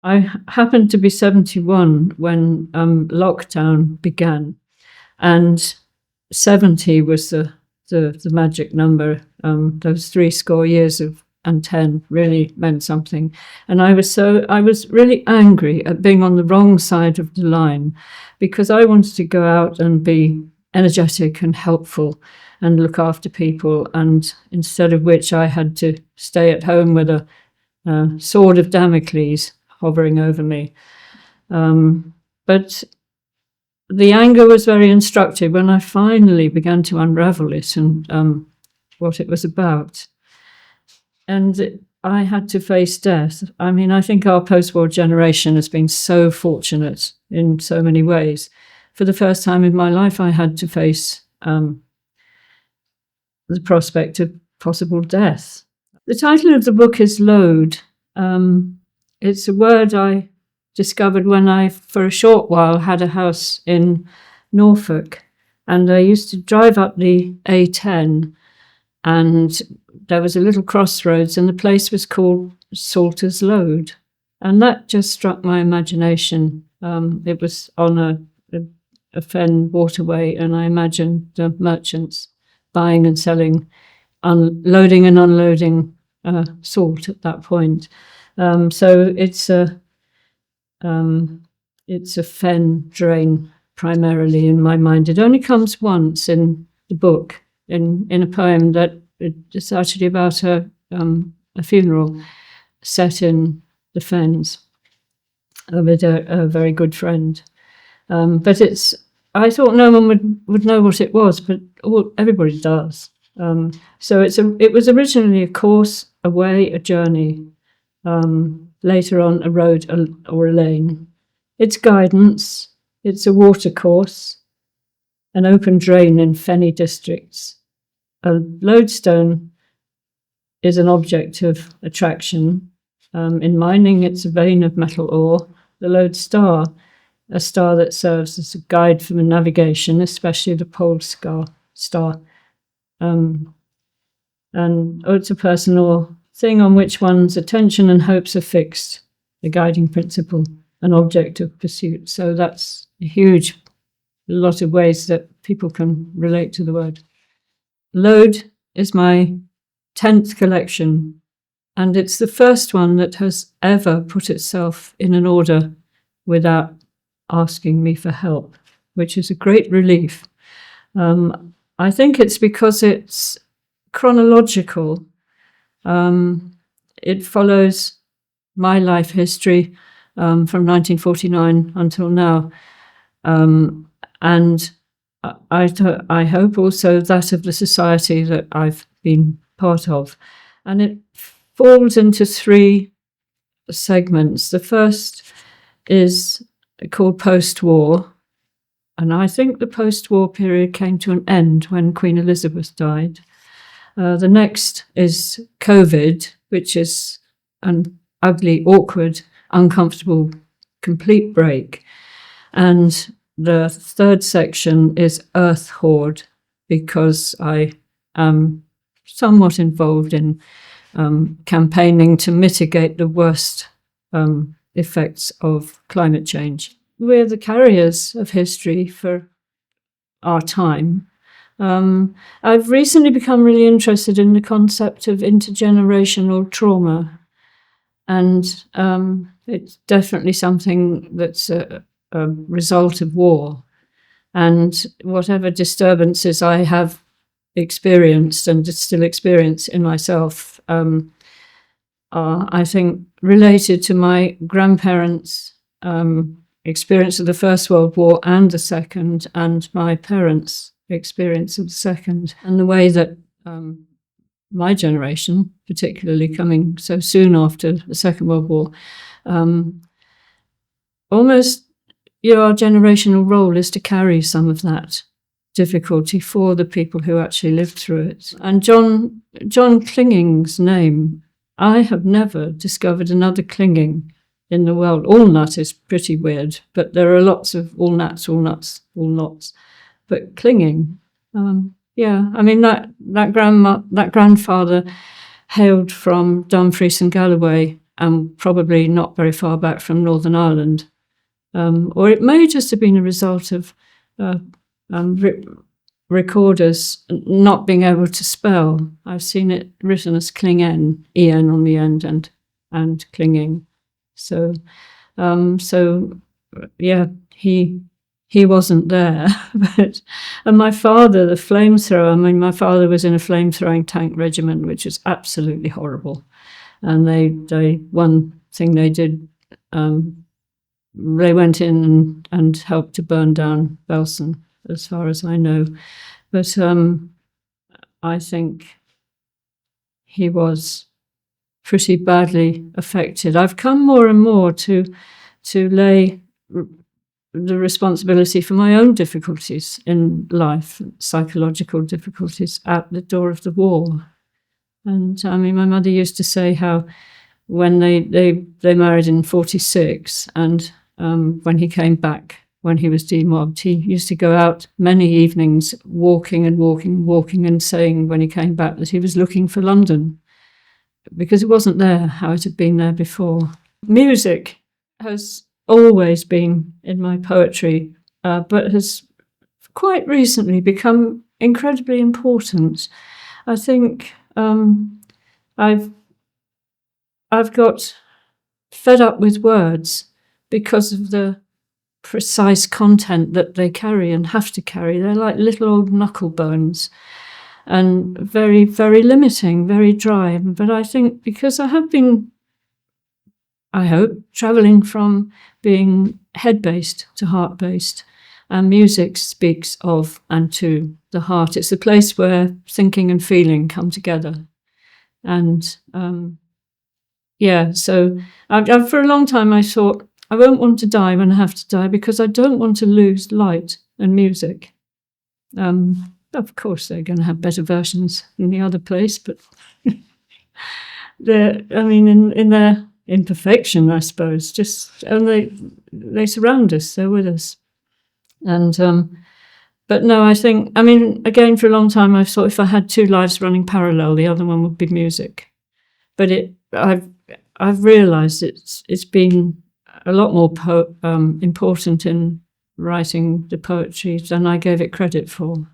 I happened to be 71 when lockdown began, and 70 was the magic number. Those 70 years and 10 really meant something. And I was really angry at being on the wrong side of the line, because I wanted to go out and be energetic and helpful and look after people, and instead of which I had to stay at home with a sword of Damocles hovering over me. But the anger was very instructive when I finally began to unravel it and what it was about. And I had to face death. I mean, I think our post-war generation has been so fortunate in so many ways. For the first time in my life, I had to face the prospect of possible death. The title of the book is Lode. It's a word I discovered when I, for a short while, had a house in Norfolk, and I used to drive up the A10, and there was a little crossroads, and the place was called Salter's Lode, and that just struck my imagination. It was on a fen waterway, and I imagined the merchants buying and selling, loading and unloading salt at that point. So it's a fen drain primarily in my mind. It only comes once in the book, in a poem that it's actually about a funeral set in the fens with a very good friend. But I thought no one would know what it was, but everybody does. So it was originally a course, a way, a journey. Later on, a road or a lane. It's guidance. It's a water course, an open drain in fenny districts. A lodestone is an object of attraction. In mining, it's a vein of metal ore. The lode star, a star that serves as a guide for the navigation, especially the pole star. And it's a personal thing on which one's attention and hopes are fixed, the guiding principle, an object of pursuit. So that's a lot of ways that people can relate to the word. Lode is my 10th collection, and it's the first one that has ever put itself in an order without asking me for help, which is a great relief. I think it's because it's chronological. It follows my life history from 1949 until now, and I hope also that of the society that I've been part of. And it falls into 3 segments. The first is called post-war, and I think the post-war period came to an end when Queen Elizabeth died. The next is COVID, which is an ugly, awkward, uncomfortable, complete break. And the third section is Earth Horde, because I am somewhat involved in campaigning to mitigate the worst effects of climate change. We're the carriers of history for our time. I've recently become really interested in the concept of intergenerational trauma, and it's definitely something that's a result of war. And whatever disturbances I have experienced and still experience in myself are, I think, related to my grandparents' experience of the First World War and the Second, and my parents' experience of the Second, and the way that my generation, particularly coming so soon after the Second World War, almost, our generational role is to carry some of that difficulty for the people who actually lived through it. And John Clinging's name, I have never discovered another Clinging in the world. Allnutt is pretty weird, but there are lots of Allnuts. But Clinging, I mean, that grandfather hailed from Dumfries and Galloway, and probably not very far back from Northern Ireland. Or it may just have been a result of recorders not being able to spell. I've seen it written as Klingen, en on the end, and clinging. So yeah, he wasn't there. And my father, the flamethrower. I mean, my father was in a flamethrowing tank regiment, which is absolutely horrible. And they one thing they did. They went in and helped to burn down Belsen, as far as I know. But I think he was pretty badly affected. I've come more and more to lay the responsibility for my own difficulties in life, psychological difficulties, at the door of the wall. And I mean, my mother used to say how when they married in 1946, and when he came back, when he was demobbed, he used to go out many evenings walking and saying when he came back that he was looking for London, because it wasn't there how it had been there before. Music has always been in my poetry, but has quite recently become incredibly important. I think I've got fed up with words because of the precise content that they carry and have to carry. They're like little old knuckle bones, and very, very limiting, very dry. But I think because I have been, I hope, travelling from being head-based to heart-based, and music speaks of and to the heart. It's a place where thinking and feeling come together. And yeah, so for a long time I thought, I won't want to die when I have to die, because I don't want to lose light and music. Of course, they're going to have better versions in the other place, but in their imperfection, I suppose, and they surround us, they're with us. And but no, I think, again, for a long time I thought if I had two lives running parallel, the other one would be music. But I've realised it's been a lot more important in writing the poetry than I gave it credit for.